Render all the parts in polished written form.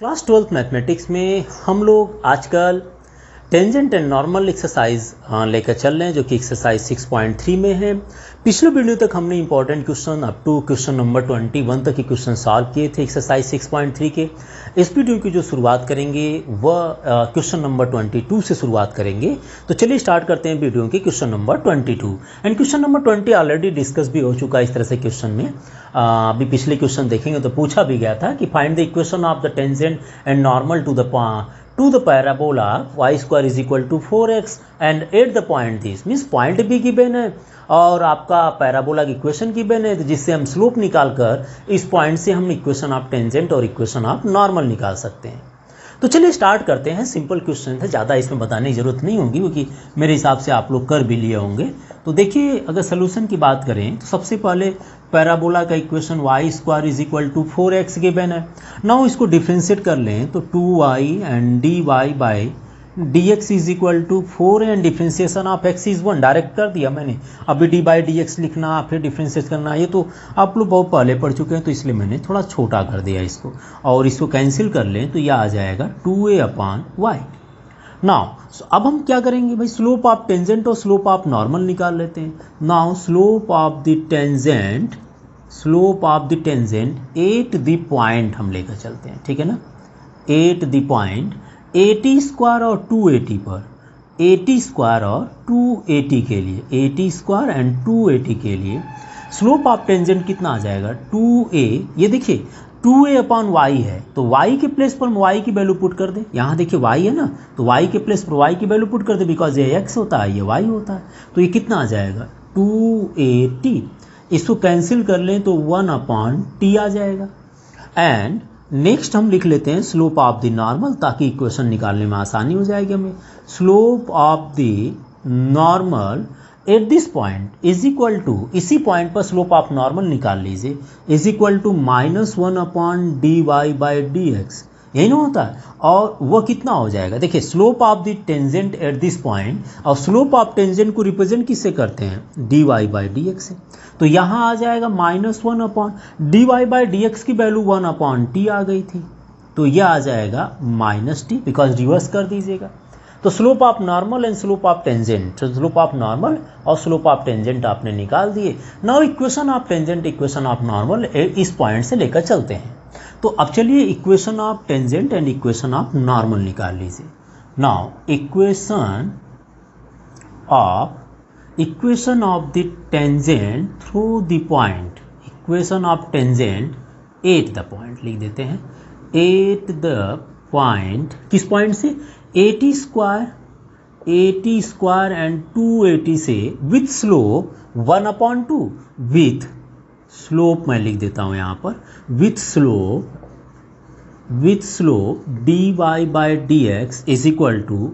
Class 12th mathematics में हम लोग आजकल टेंजेंट एंड नॉर्मल एक्सरसाइज लेकर चल रहे हैं, जो कि एक्सरसाइज 6.3 में है। पिछले वीडियो तक हमने important question up to question number 21 तक के क्वेश्चन सॉल्व किए थे एक्सरसाइज 6.3 के। इस वीडियो की जो शुरुआत करेंगे वह क्वेश्चन नंबर 22 से शुरुआत करेंगे। तो चलिए स्टार्ट करते हैं वीडियो के question number 22। And question number 20 already discuss भी हो चुका है इस तरह से क्वेश्चन में। अभी पिछले क्वेश्चन देखेंगे तो पूछा भी गया था कि find the equation of the tangent and normal to the parabola y square is equal to 4x and at the point this means point भी गिवन है और आपका पैराबोला की इक्वेशन गिवन है, तो जिससे हम स्लोप निकाल कर इस पॉइंट से हम इक्वेशन ऑफ टेंजेंट और इक्वेशन ऑफ नॉर्मल निकाल सकते हैं। तो चलिए स्टार्ट करते हैं। सिंपल क्वेश्चन है, ज़्यादा इसमें बताने की जरूरत नहीं होगी क्योंकि मेरे हिसाब से आप लोग कर भी लिए होंगे। तो देखिए, अगर सोल्यूशन की बात करें तो सबसे पहले पैराबोला का equation y square is equal to 4x given है। नाउ इसको डिफ्रेंशिएट कर लें तो 2y and dy by dx is equal to 4 and differentiation of x is 1 direct कर दिया मैंने। अभी dy बाई dx लिखना फिर डिफ्रेंशिएट करना, ये तो आप लोग बहुत पहले पढ़ चुके हैं, तो इसलिए मैंने थोड़ा छोटा कर दिया इसको। और इसको कैंसिल कर लें तो यह आ जाएगा 2a अपॉन y। नाउ अब हम क्या करेंगे भाई, स्लोप ऑफ टेंजेंट और स्लोप ऑफ नॉर्मल निकाल लेते हैं। Now slope of the tangent at the point हम लेकर चलते हैं, ठीक है ना। एट द पॉइंट 80 स्क्वायर और 280 पर, 80 स्क्वायर और 280 के लिए, 80 स्क्वायर एंड 280 के लिए स्लोप ऑफ टेंजेंट कितना आ जाएगा 2a। ये देखिए 2a अपॉन y है, तो y के प्लेस पर हम y की वैल्यू पुट कर दे। यहाँ देखिए y है ना, तो y के प्लेस पर y की वैल्यू पुट कर दे, बिकॉज ये x होता है ये y होता है। तो ये कितना आ जाएगा 2at। इसको कैंसिल कर लें तो 1 अपॉन t आ जाएगा। एंड नेक्स्ट हम लिख लेते हैं स्लोप ऑफ द नॉर्मल, ताकि इक्वेशन निकालने में आसानी हो जाएगी हमें। Slope of the normal at this point is equal to, इसी पॉइंट पर स्लोप ऑफ नॉर्मल निकाल लीजिए, is equal to -1 upon dy by dx, यही ना होता है। और वह कितना हो जाएगा, देखिए slope of the tangent at this point, और स्लोप ऑफ टेंजेंट को रिप्रेजेंट किससे करते हैं dy बाई dx से। तो यहाँ आ जाएगा -1 अपॉन dy बाई dx की वैल्यू 1 अपॉन t आ गई थी, तो यह आ जाएगा -t, बिकॉज रिवर्स कर दीजिएगा। तो slope of normal and slope of tangent, slope of normal और स्लोप ऑफ टेंजेंट आपने निकाल दिए। Now equation of tangent equation of normal इस पॉइंट से लेकर चलते हैं। तो अब चलिए equation of tangent and equation of normal निकाल लीजिए। Now equation of the tangent through the point, equation of tangent at the point लिख देते हैं। एट द पॉइंट, किस पॉइंट से 80 स्क्वायर एंड 280 से, with slope 1 upon 2, with slope मैं लिख देता हूं यहां पर, with slope dy by dx is equal to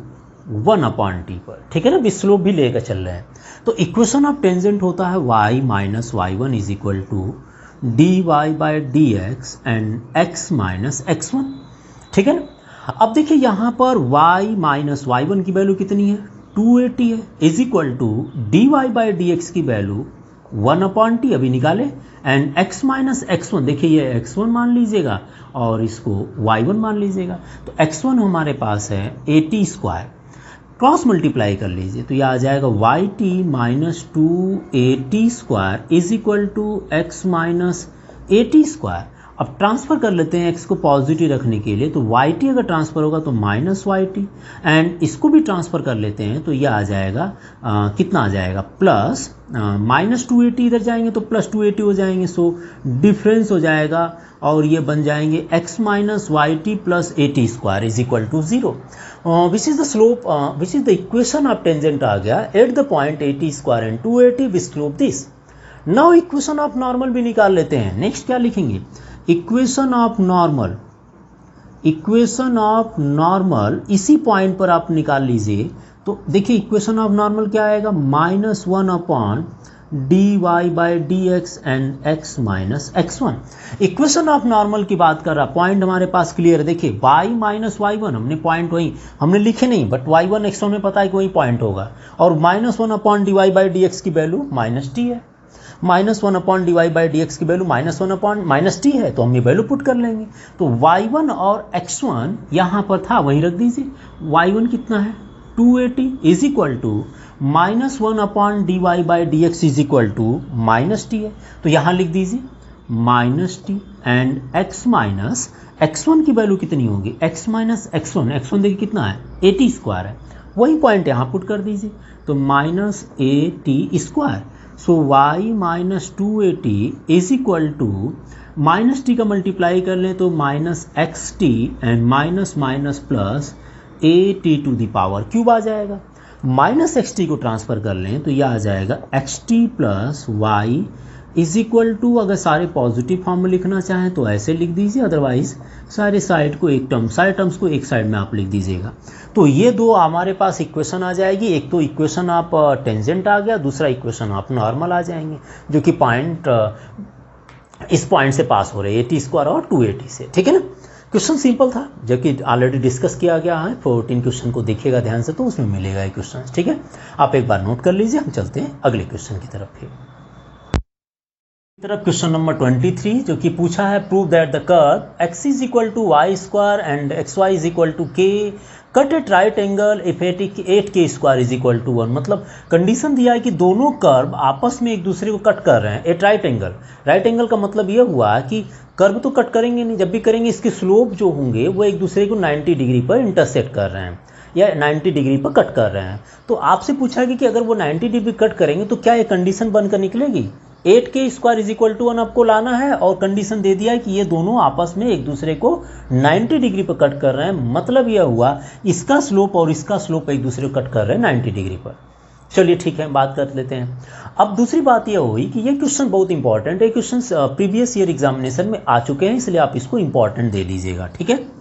1 upon t पर, ठीक है ना। विथ स्लोप भी लेकर चल रहे हैं। तो इक्वेशन ऑफ टेंजेंट होता है y minus y1 is equal to dy by dx and x minus x1, ठीक है ना। अब देखिए यहाँ पर y माइनस y1 की वैल्यू कितनी है 280 है, is equal to dy by dx की वैल्यू 1 अपॉन t अभी निकाले, एंड x माइनस x1, देखिए ये x1 मान लीजिएगा और इसको y1 मान लीजिएगा। तो x1 हमारे पास है 80 स्क्वायर, क्रॉस मल्टीप्लाई कर लीजिए तो यह आ जाएगा yt minus 280 square is equal to x minus 80 square. अब ट्रांसफ़र कर लेते हैं x को पॉजिटिव रखने के लिए, तो yt अगर ट्रांसफ़र होगा तो माइनस yt, एंड इसको भी ट्रांसफ़र कर लेते हैं तो यह आ जाएगा कितना आ जाएगा प्लस -280, इधर जाएंगे तो प्लस 280 हो जाएंगे, सो डिफरेंस हो जाएगा और ये बन जाएंगे x minus yt plus 80 square is equal to 0। Which is the slope, which is the equation of tangent आ गया at the point 80 square and 280 with slope this. Now equation of normal भी निकाल लेते हैं। नेक्स्ट क्या लिखेंगे, equation of normal इसी point पर आप निकाल लीजिए। तो देखिए इक्वेशन ऑफ नॉर्मल क्या आएगा -1 upon dy by dx and x minus x1। Equation of normal की बात कर रहा, पॉइंट हमारे पास क्लियर है। देखिए y माइनस y1 हमने पॉइंट वही हमने लिखे नहीं, बट y1 x1 में पता है कि वही पॉइंट होगा, और -1 अपॉन dy बाई dx की वैल्यू -t है। -1/dy/dx की वैल्यू -1/-t है, तो हम ये वैल्यू पुट कर लेंगे। तो y1 और x1 यहाँ पर था, वहीं रख दीजिए। y1 कितना है 280 is equal to -1/dy/dx is equal to -t है, तो यहाँ लिख दीजिए -t एंड x-x1 की वैल्यू कितनी होगी x-x1 देखिए कितना है 80² है, वही पॉइंट यहाँ पुट कर दीजिए। तो -80², so y -280 is equal to -t का मल्टीप्लाई कर लें तो -xt and minus plus a t⁴ आ जाएगा। -xt को ट्रांसफ़र कर लें तो यह आ जाएगा xt plus y is equal to, अगर सारे पॉजिटिव फॉर्म में लिखना चाहें तो ऐसे लिख दीजिए, अदरवाइज सारे सारे टर्म्स को एक साइड में आप लिख दीजिएगा। तो ये दो हमारे पास इक्वेशन आ जाएगी। एक तो इक्वेशन आप टेंजेंट आ गया, दूसरा इक्वेशन आप नॉर्मल आ जाएंगे, जो कि पॉइंट इस पॉइंट से पास हो रहे हैं 80² और 280 से। ठीक है ना, क्वेश्चन सिंपल था, जबकि ऑलरेडी डिस्कस किया गया है। 14 क्वेश्चन को देखिएगा ध्यान से तो उसमें मिलेगा ये क्वेश्चन। ठीक है, आप एक बार नोट कर लीजिए। हम चलते हैं अगले क्वेश्चन की तरफ। क्वेश्चन नंबर 23 जो कि पूछा है, prove that the curve x is equal to y square and xy is equal to k cut at right angle if 8k² is equal to 1। मतलब कंडीशन दिया है कि दोनों कर्व आपस में एक दूसरे को कट कर रहे हैं at right angle. Right angle का मतलब ये हुआ कि कर्व तो कट करेंगे नहीं, जब भी करेंगे इसके स्लोप जो होंगे वो एक दूसरे को 90 डिग्री पर इंटरसेक्ट कर रहे हैं या 90 डिग्री पर कट कर रहे हैं। तो आपसे पूछा गया कि अगर वो 90 डिग्री कट करेंगे तो क्या ये कंडीशन बनकर निकलेगी। 8k² इज इक्वल टू 1 आपको लाना है और कंडीशन दे दिया है कि ये दोनों आपस में एक दूसरे को 90 डिग्री पर कट कर रहे हैं। मतलब यह हुआ इसका स्लोप और इसका स्लोप एक दूसरे को कट कर रहे हैं 90 डिग्री पर। चलिए ठीक है, बात कर लेते हैं। अब दूसरी बात यह हुई कि ये क्वेश्चन बहुत इंपॉर्टेंट है। क्वेश्चन प्रीवियस ईयर एग्जामिनेशन में आ चुके हैं, इसलिए आप इसको इंपॉर्टेंट दे लीजिएगा। ठीक है,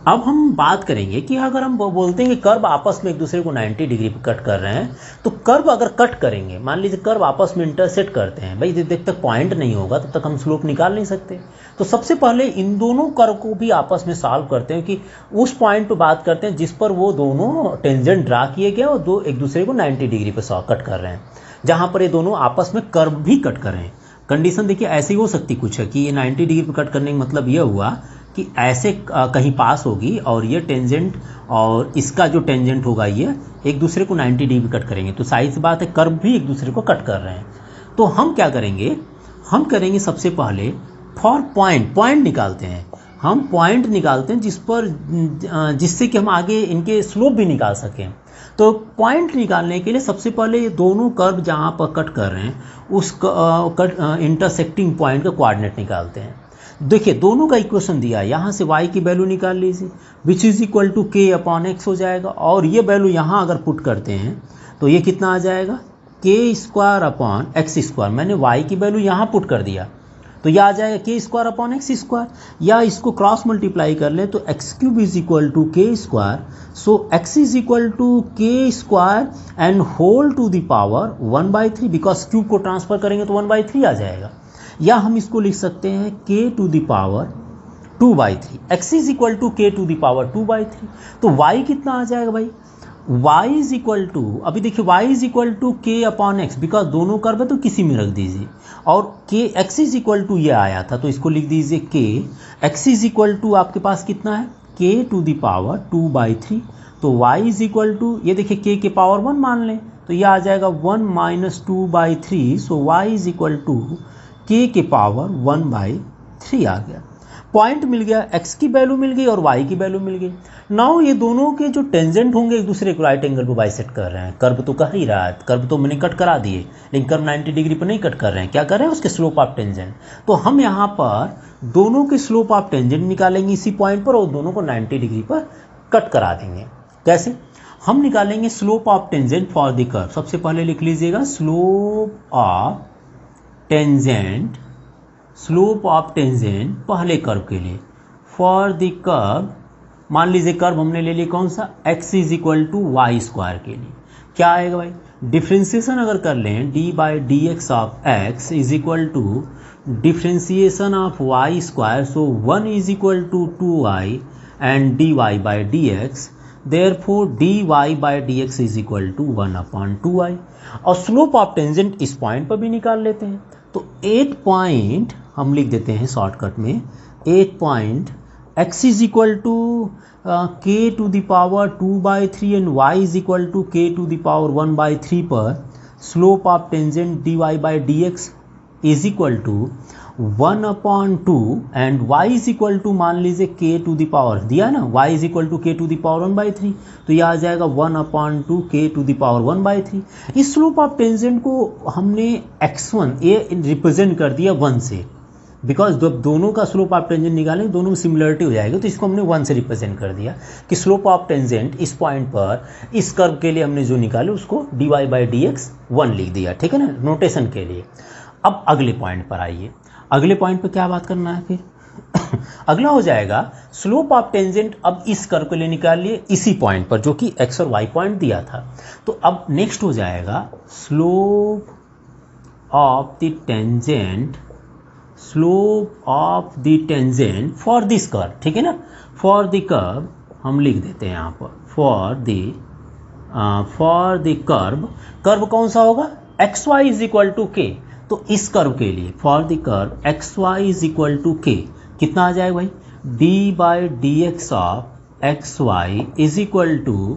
अब हम बात करेंगे कि अगर हम बोलते हैं कि कर्व आपस में एक दूसरे को 90 डिग्री पर कट कर रहे हैं, तो कर्व अगर कट करेंगे, मान लीजिए कर्व आपस में इंटरसेक्ट करते हैं, भाई जब तक पॉइंट नहीं होगा तब तक हम स्लोप निकाल नहीं सकते। तो सबसे पहले इन दोनों कर्व को भी आपस में सॉल्व करते हैं कि उस पॉइंट पर बात करते हैं जिस पर वो दोनों टेंजेंट ड्रा किए गए और दो एक दूसरे को 90 डिग्री पर कट कर रहे हैं, जहाँ पर ये दोनों आपस में कर्व भी कट कर रहे हैं। कंडीशन देखिए ऐसी हो सकती कुछ है कि ये 90 डिग्री पर कट करने का मतलब ये हुआ कि ऐसे कहीं पास होगी और ये टेंजेंट और इसका जो टेंजेंट होगा ये एक दूसरे को 90 डिग्री कट करेंगे। तो साइज बात है कर्व भी एक दूसरे को कट कर रहे हैं। तो हम क्या करेंगे, हम करेंगे सबसे पहले फॉर पॉइंट निकालते हैं। हम पॉइंट निकालते हैं जिससे कि हम आगे इनके स्लोप भी निकाल सकें। तो पॉइंट निकालने के लिए सबसे पहले ये दोनों कर्व जहाँ पर कट कर रहे हैं उस इंटरसेक्टिंग पॉइंट का कोऑर्डिनेट निकालते हैं। देखिए दोनों का इक्वेशन दिया है, यहाँ से y की वैल्यू निकाल लीजिए which is equal to k/x हो जाएगा, और ये वैल्यू यहाँ अगर पुट करते हैं तो ये कितना आ जाएगा k²/x²। मैंने y की वैल्यू यहाँ पुट कर दिया तो यह आ जाएगा k²/x², या इसको क्रॉस मल्टीप्लाई कर लें तो x³ is equal to k²। So x is equal to k² and whole to the power 1/3, because cube को ट्रांसफर करेंगे तो 1/3 आ जाएगा। या हम इसको लिख सकते हैं k to the power 2/3, x is equal to k to the power 2/3। तो y कितना आ जाएगा भाई, y इज इक्वल टू, अभी देखिए y is equal to k/x, because दोनों कर्व है तो किसी में रख दीजिए, और k x is equal to ये आया था तो इसको लिख दीजिए k x is equal to आपके पास कितना है k टू द पावर 2/3। तो y इज इक्वल टू, ये देखिए k के पावर 1 मान लें तो ये आ जाएगा 1 - 2/3। So y is equal to k के पावर 1/3 आ गया। पॉइंट मिल गया, x की वैल्यू मिल गई और y की वैल्यू मिल गई। नाउ ये दोनों के जो टेंजेंट होंगे एक दूसरे को राइट एंगल पर बाइसेक्ट कर रहे हैं। कर्व तो कर ही रहा है, कर्व तो मैंने कट करा दिए, लेकिन कर्व 90 डिग्री पर नहीं कट कर रहे हैं। क्या कर रहे हैं, उसके स्लोप ऑफ टेंजेंट। तो हम यहाँ पर दोनों के स्लोप ऑफ टेंजेंट निकालेंगे इसी पॉइंट पर और दोनों को 90 डिग्री पर कट करा देंगे। कैसे, हम निकालेंगे slope of tangent for the curve. सबसे पहले लिख लीजिएगा स्लोप ऑफ टेंजेंट पहले कर्व के लिए फॉर द कर्व। मान लीजिए कर्व हमने ले लिया कौन सा, x is equal to y² के लिए। क्या आएगा भाई, डिफ्रेंसिएशन अगर कर लें d/dx of x is equal to differentiation of y²। So 1 is equal to 2y and dy/dx। Therefore dy/dx is equal to 1/2i। और स्लोप ऑफ टेंजेंट इस पॉइंट पर भी निकाल लेते हैं। तो 8 पॉइंट हम लिख देते हैं शॉर्टकट में, 8 point x is equal to k to the power 2/3 and y is equal to k to the power 1/3 पर slope of tangent dy/dx is equal to 1/2 and y is equal to मान लीजिए k to the power दिया ना, y is equal to k to the power 1/3, तो यह आ जाएगा 1/2 k to the power 1/3। इस स्लोप ऑफ टेंजेंट को हमने x1 ये रिप्रेजेंट कर दिया 1 से, बिकॉज जब दोनों का स्लोप ऑफ टेंजेंट निकालेंगे दोनों में सिमिलरिटी हो जाएगी, तो इसको हमने 1 से रिप्रेजेंट कर दिया कि स्लोप ऑफ टेंजेंट इस पॉइंट पर इस कर्व के लिए हमने जो निकाले उसको dy/dx 1 लिख दिया, ठीक है ना, नोटेशन के लिए। अब अगले पॉइंट पर आइए, अगले पॉइंट पर क्या बात करना है फिर अगला हो जाएगा स्लोप ऑफ टेंजेंट अब इस कर्व के लिए निकाल लिए इसी पॉइंट पर जो कि x और y पॉइंट दिया था। तो अब नेक्स्ट हो जाएगा slope of the tangent, slope of the tangent for this curve, ठीक है ना, फॉर द कर्व हम लिख देते हैं यहाँ पर फॉर द कर्व, कर्व कौन सा होगा xy is equal to k। तो इस कर्व के लिए for the curve xy is equal to k कितना आ जाएगा भाई, d/dx of xy is equal to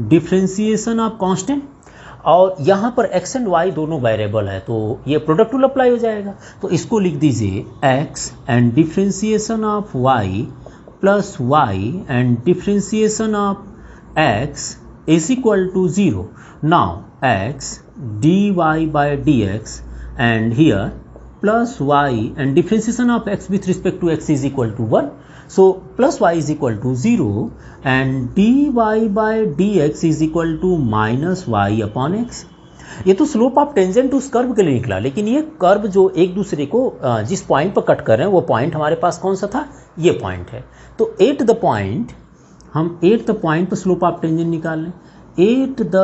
differentiation of constant, और यहाँ पर x एंड y दोनों वेरिएबल है तो ये प्रोडक्ट रूल अप्लाई हो जाएगा। तो इसको लिख दीजिए x and differentiation of y plus y and differentiation of x is equal to 0। Now x dy/dx and here plus y and differentiation of x with respect to x is equal to 1, so plus y is equal to 0 and dy/dx is equal to minus y upon x। ये तो slope of tangent उस curve के लिए निकला, लेकिन ये curve जो एक दूसरे को जिस पॉइंट पर कट कर रहे हैं वो पॉइंट हमारे पास कौन सा था, ये पॉइंट है। तो एट द पॉइंट हम एट द पॉइंट पर स्लोप ऑफ टेंजेंट निकाल लें। एट द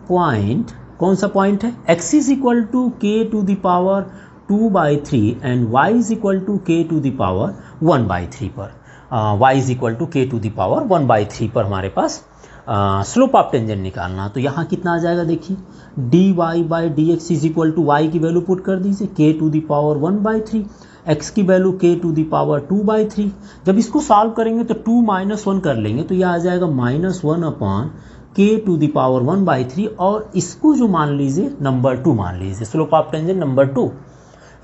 पॉइंट कौन सा पॉइंट है, x is equal to k to the power 2/3 and y is equal to k to the power 1/3 पर, y is equal to k to the power 1/3 पर हमारे पास slope of tangent निकालना। तो यहाँ कितना आ जाएगा देखिए, dy/dx is equal to y की वैल्यू पुट कर दीजिए k to the power 1/3, x की value k to the power 2/3। जब इसको सॉल्व करेंगे तो 2 - 1 कर लेंगे तो यह आ जाएगा -1 k टू द पावर 1/3, और इसको जो मान लीजिए नंबर 2 मान लीजिए, स्लोप ऑफ टेंजेंट नंबर 2।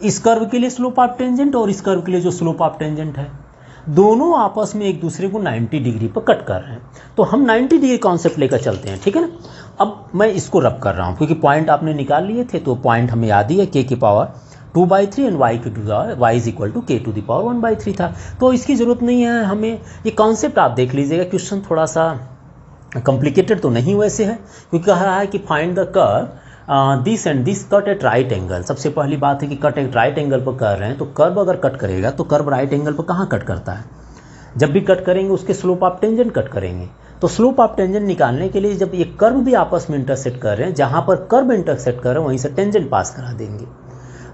इस कर्व के लिए स्लोप ऑफ टेंजेंट और इस कर्व के लिए जो स्लोप ऑफ टेंजेंट है दोनों आपस में एक दूसरे को 90 डिग्री पर कट कर रहे हैं, तो हम 90 डिग्री कॉन्सेप्ट लेकर चलते हैं, ठीक है ना। अब मैं इसको रब कर रहा हूँ क्योंकि पॉइंट आपने निकाल लिए थे, तो पॉइंट हमें याद ही है k की power 2/3 and y is equal to k to the power 1/3 था, तो इसकी ज़रूरत नहीं है हमें। ये कॉन्सेप्ट आप देख लीजिएगा, क्वेश्चन थोड़ा सा कॉम्प्लिकेटेड तो नहीं वैसे है, क्योंकि कह रहा है कि find the curve this and this cut at right angle. सबसे पहली बात है कि कट एट राइट एंगल पर कर रहे हैं, तो कर्व अगर कट करेगा तो कर्व राइट एंगल पर कहाँ कट करता है, जब भी कट करेंगे उसके स्लोप ऑफ टेंजेंट कट करेंगे। तो स्लोप ऑफ टेंजेंट निकालने के लिए जब ये कर्व भी आपस में इंटरसेक्ट कर रहे हैं, जहाँ पर कर्व इंटरसेक्ट कर रहे हैं वहीं से टेंजेंट पास करा देंगे।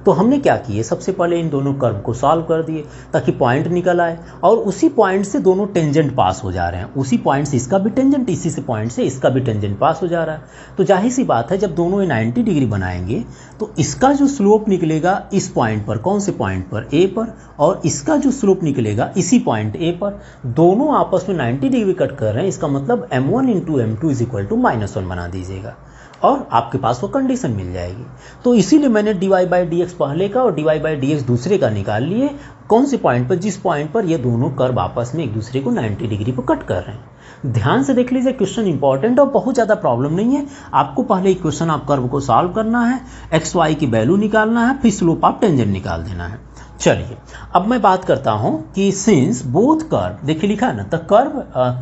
तो हमने क्या किए, सबसे पहले इन दोनों कर्व को सॉल्व कर दिए ताकि पॉइंट निकल आए, और उसी पॉइंट से दोनों टेंजेंट पास हो जा रहे हैं, उसी पॉइंट से इसका भी टेंजेंट, इसी से पॉइंट से इसका भी टेंजेंट पास हो जा रहा है। तो जाहिर सी बात है जब दोनों 90 डिग्री बनाएंगे तो इसका जो स्लोप निकलेगा इस पॉइंट पर, कौन से पॉइंट पर, ए पर, और इसका जो स्लोप निकलेगा इसी पॉइंट ए पर, दोनों आपस में 90 डिग्री कट कर रहे हैं। इसका मतलब m1 × m2 is equal to -1 बना दीजिएगा और आपके पास वो कंडीशन मिल जाएगी। तो इसीलिए मैंने dy/dx पहले का और dy/dx दूसरे का निकाल लिए, कौन से पॉइंट पर, जिस पॉइंट पर ये दोनों कर्व आपस में एक दूसरे को 90 डिग्री पर कट कर रहे हैं। ध्यान से देख लीजिए, क्वेश्चन इंपॉर्टेंट और बहुत ज़्यादा प्रॉब्लम नहीं है। आपको पहले इक्वेशन ऑफ कर्व को सॉल्व करना है, एक्स वाई की वैल्यू निकालना है, फिर स्लोप ऑफ टेंजेंट निकाल देना है। चलिए अब मैं बात करता हूं कि सिंस बोथ कर्व, देखिए लिखा है ना, the curve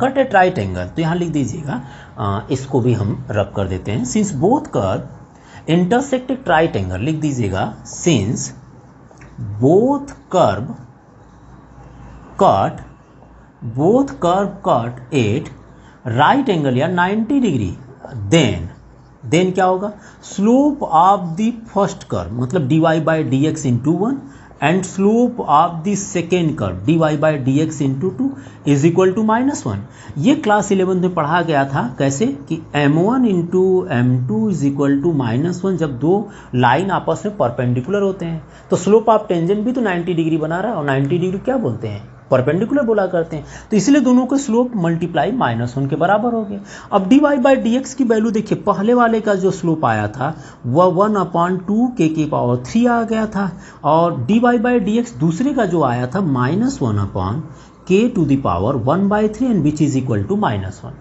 cut at right angle, तो यहाँ लिख दीजिएगा, इसको भी हम रब कर देते हैं। Since both curve intersect at right angle, लिख दीजिएगा since both curve cut at right angle या 90 डिग्री, देन क्या होगा, slope of the first curve मतलब dy/dx × 1 and slope of the second curve dy by D X into two is equal to -1। ये class 11 में पढ़ा गया था कैसे कि m1 into m2 is equal to -1 जब दो लाइन आपस में परपेंडिकुलर होते हैं। तो स्लोप ऑफ टेंजेंट भी तो 90 डिग्री बना रहा है और 90 डिग्री क्या बोलते हैं, परपेंडिकुलर बोला करते हैं। तो इसलिए दोनों के स्लोप मल्टीप्लाई -1 के बराबर हो गए। अब dy बाई डी एक्स की वैल्यू देखिए, पहले वाले का जो स्लोप आया था वह 1/2 k⁻³ आ गया था और dy बाई डी एक्स दूसरे का जो आया था -1/k⁻1/3 and which is equal to -1।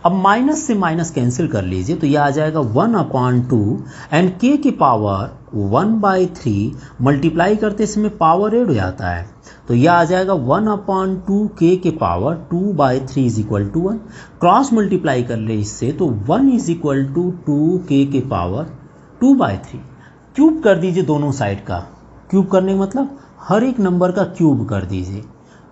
अब माइनस से माइनस कैंसिल कर लीजिए तो यह आ जाएगा 1/2 एंड k की पावर 1/3 मल्टीप्लाई करते इसमें पावर ऐड हो जाता है तो यह आ जाएगा 1/2 k के power 2/3 is equal to 1। Cross multiply कर ले इससे तो 1 इज इक्वल टू 2k के पावर 2/3। क्यूब कर दीजिए दोनों साइड का, क्यूब करने का मतलब हर एक नंबर का क्यूब कर दीजिए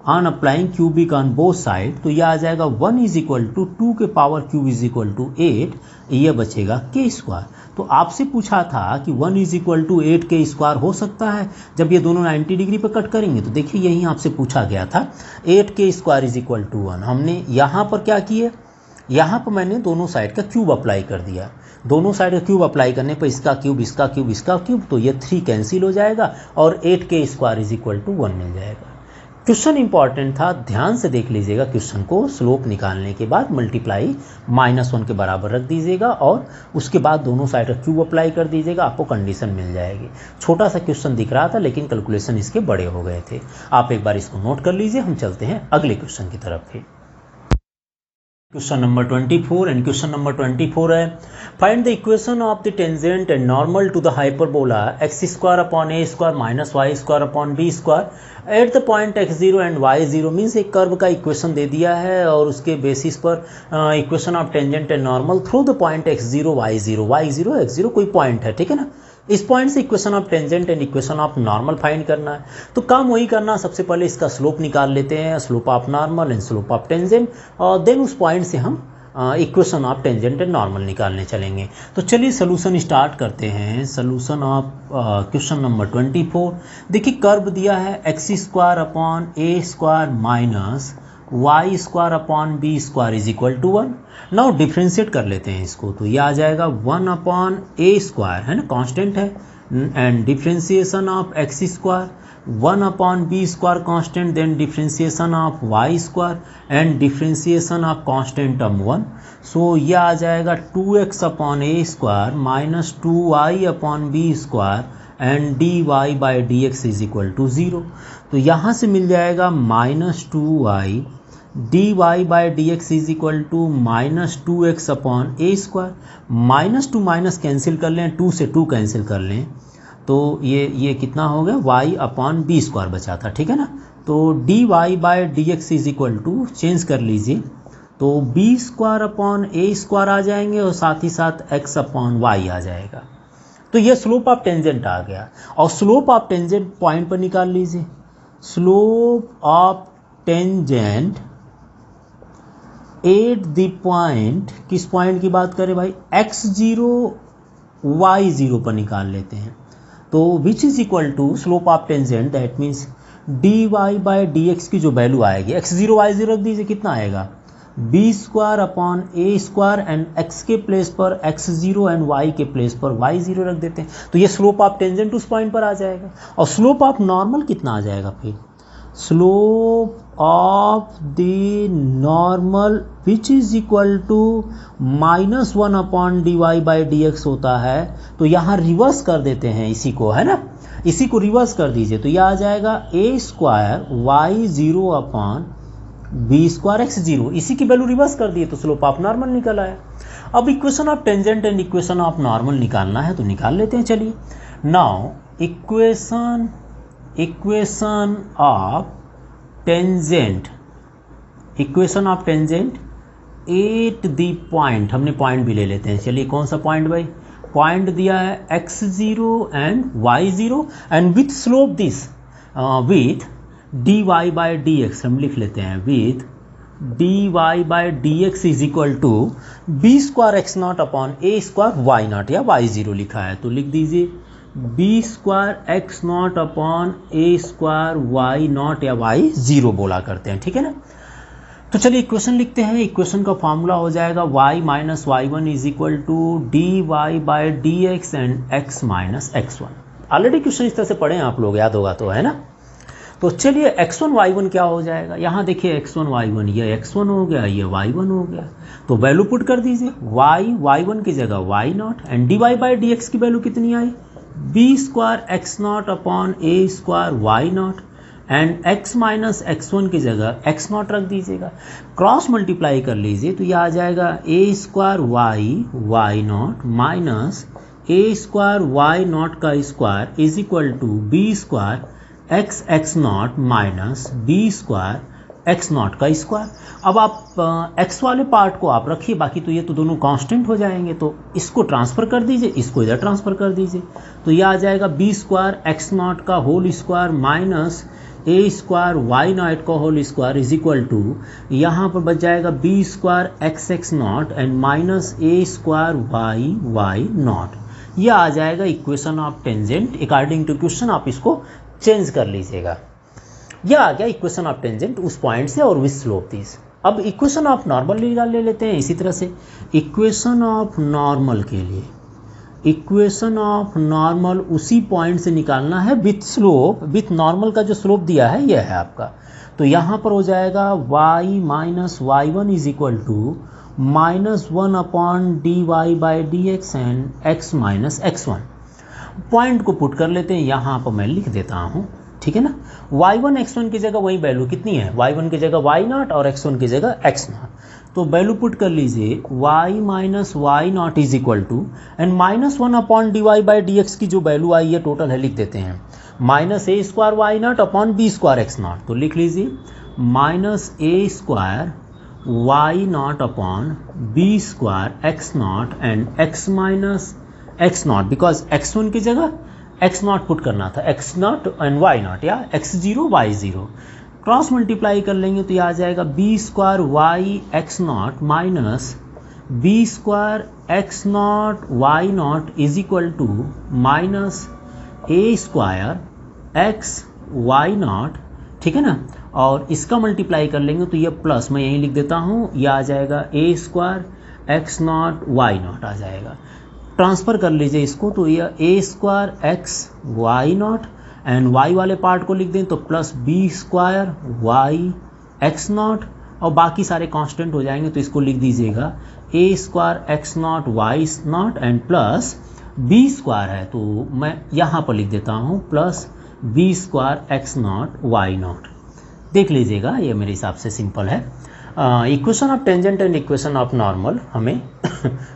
on applying cubic on both side. तो यह आ जाएगा 1 इज इक्वल टू 2 के power cube is equal to 8, यह बचेगा k²। तो आपसे पूछा था कि 1 इज इक्वल टू 8k² हो सकता है जब ये दोनों 90 डिग्री पर कट करेंगे। तो देखिए यहीं आपसे पूछा गया था 8k² इज इक्वल टू 1। हमने यहाँ पर क्या किए, यहाँ पर मैंने दोनों साइड का क्यूब अप्लाई कर दिया। दोनों साइड का क्यूब अप्लाई करने पर इसका क्यूब इसका क्यूब इसका क्यूब तो ये 3 कैंसिल हो जाएगा और 8k² इज इक्वल टू 1 मिल जाएगा। क्वेश्चन इंपॉर्टेंट था, ध्यान से देख लीजिएगा क्वेश्चन को। स्लोप निकालने के बाद मल्टीप्लाई -1 के बराबर रख दीजिएगा और उसके बाद दोनों साइड का क्यूब अप्लाई कर दीजिएगा, आपको कंडीशन मिल जाएगी। छोटा सा क्वेश्चन दिख रहा था लेकिन कैलकुलेशन इसके बड़े हो गए थे। आप एक बार इसको नोट कर लीजिए। हम चलते हैं अगले क्वेश्चन की तरफ फिर। Question number 24 and question number 24 है find the equation of the tangent and normal to the hyperbola x² - y² b² at the point x0 and y0। Means एक कर्व का इक्वेशन दे दिया है और उसके बेसिस पर equation of tangent and normal through the point x0 y0 x0 कोई point है, ठीक है ना। इस पॉइंट से equation of tangent and equation of normal find करना है। तो काम वही करना, सबसे पहले इसका स्लोप निकाल लेते हैं, slope of normal and slope of tangent, और देन उस पॉइंट से हम equation of tangent and normal निकालने चलेंगे। तो चलिए सोल्यूशन स्टार्ट करते हैं। Solution of question number 24। देखिए कर्व दिया है x² minus y² is equal to 1। Now differentiate कर लेते हैं इसको तो यह आ जाएगा 1/a² है ना, कांस्टेंट है, and differentiation of x² 1/b² constant, then differentiation of y² and differentiation of constant term 1। So यह आ जाएगा 2x/a² minus 2y/b² and dy by D X is equal to 0। तो यहाँ से मिल जाएगा -2y dy by D X is equal to -2x/a²। -2 minus cancel कर लें, 2 से 2 कैंसिल कर लें तो ये कितना हो गया, y/b² बचा था, ठीक है ना। तो dy by D X is equal to, change कर लीजिए तो b² आ जाएंगे और साथ ही साथ x/y आ जाएगा। तो ये स्लोप ऑफ टेंजेंट आ गया और स्लोप ऑफ टेंजेंट पॉइंट पर निकाल लीजिए। Slope of tangent at the point, किस पॉइंट की बात करें भाई, x0 y0 पर निकाल लेते हैं। तो which is equal to slope of tangent, that means dy by D X की जो वैल्यू आएगी, x0 y0 रख दीजिए, कितना आएगा b²/a² एंड x के प्लेस पर x0 एंड y के प्लेस पर y0 रख देते हैं। तो ये स्लोप ऑफ टेंजेंट उस पॉइंट पर आ जाएगा। और स्लोप ऑफ नॉर्मल कितना आ जाएगा फिर, slope of the normal which is equal to -1/dy by D X होता है। तो यहाँ रिवर्स कर देते हैं इसी को, है ना, इसी को रिवर्स कर दीजिए तो यह आ जाएगा a² y0/b² x0। इसी की वैल्यू रिवर्स कर दिए तो स्लोप ऑफ नॉर्मल निकल आया। अब equation of tangent and equation of normal निकालना है तो निकाल लेते हैं। चलिए now equation of tangent, equation of tangent at the point, हमने पॉइंट भी ले लेते हैं। चलिए कौन सा पॉइंट भाई, पॉइंट दिया है x0 and y0 and with slope this with dy by D X, हम लिख लेते हैं with dy by D X is equal to b² x0/a² y0 या y0 लिखा है तो लिख दीजिए B square X not upon A square Y not या वाई जीरो बोला करते हैं, ठीक है ना। तो चलिए इक्वेशन लिखते हैं। इक्वेशन का फॉर्मूला हो जाएगा y minus Y one is equal to D Y by D X and x minus X one. Already question इस तरह से पढ़े हैं आप लोग, याद होगा तो, है ना। तो चलिए x1 y1 क्या हो जाएगा, यहाँ देखिए x1 y1, ये x1 हो गया, ये y1 हो गया। तो वैल्यू पुट कर दीजिए, y1 की जगह y naught and D Y by D X की वैल्यू कितनी आई, B square X not upon A square Y naught and x minus x1 की जगह x नॉट रख दीजिएगा। क्रॉस मल्टीप्लाई कर लीजिए तो यह आ जाएगा A square Y naught minus A square Y naught का square is equal to B square X not minus B square X naught का स्क्वायर। अब आप x वाले पार्ट को आप रखिए, बाकी तो ये तो दोनों कांस्टेंट हो जाएंगे, तो इसको ट्रांसफ़र कर दीजिए, इसको इधर ट्रांसफ़र कर दीजिए। तो यह आ जाएगा बी स्क्वायर एक्स नॉट का whole square minus A square Y naught का whole square is equal to, यहाँ पर बच जाएगा B square X not and minus A square Y naught. यह आ जाएगा equation of tangent. According to question आप इसको चेंज कर लीजिएगा। यह आ गया इक्वेशन ऑफ टेंजेंट उस पॉइंट से और विथ स्लोप दिस। अब इक्वेशन ऑफ नॉर्मल ले लेते हैं इसी तरह से। इक्वेशन ऑफ नॉर्मल के लिए इक्वेशन ऑफ नॉर्मल उसी पॉइंट से निकालना है विथ स्लोप। विथ नॉर्मल का जो स्लोप दिया है यह है आपका। तो यहाँ पर हो जाएगा y minus Y one is equal to minus one upon D Y by D X and x minus X one. Point को पुट कर लेते हैं, यहाँ पर मैं लिख देता हूँ, ठीक है ना। y1 x1 की जगह वही वैल्यू कितनी है, y1 की जगह y नॉट और x1 की जगह x नॉट। तो वैल्यू पुट कर लीजिए y minus Y not is equal to and minus one upon D Y by D X की जो वैल्यू आई है टोटल है, लिख देते हैं minus A square Y not upon B square X not. तो लिख लीजिए minus A square Y not upon B square X not and x minus X not, because x1 की जगह x नॉट पुट करना था, x not and y not, या x0 y0। Cross multiply कर लेंगे तो ये आ जाएगा B square Y X not minus B square X not Y not is equal to minus A square X Y not, ठीक है ना। और इसका मल्टीप्लाई कर लेंगे तो ये प्लस, मैं यहीं लिख देता हूँ, यह आ जाएगा A square X not Y naught आ जाएगा। ट्रांसफ़र कर लीजिए इसको तो यह A square X Y naught and Y वाले पार्ट को लिख दें तो plus B square Y X naught, और बाकी सारे कांस्टेंट हो जाएंगे तो इसको लिख दीजिएगा A square X not Y naught and plus B square है तो मैं यहाँ पर लिख देता हूँ plus B square X not Y naught. देख लीजिएगा, ये मेरे हिसाब से सिंपल है। Equation of tangent and equation of normal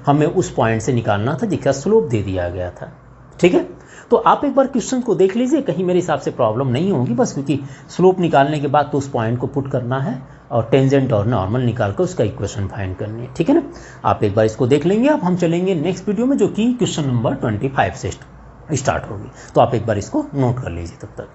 हमें उस पॉइंट से निकालना था जिसका स्लोप दे दिया गया था, ठीक है। तो आप एक बार क्वेश्चन को देख लीजिए, कहीं मेरे हिसाब से प्रॉब्लम नहीं होगी, बस क्योंकि स्लोप निकालने के बाद तो उस पॉइंट को पुट करना है और टेंजेंट और नॉर्मल निकाल कर उसका इक्वेशन फाइंड करनी है, ठीक है ना। आप एक बार इसको देख लेंगे। अब हम चलेंगे नेक्स्ट वीडियो में जो कि क्वेश्चन नंबर 25 से स्टार्ट होगी। तो आप एक बार इसको नोट कर लीजिए तब तक।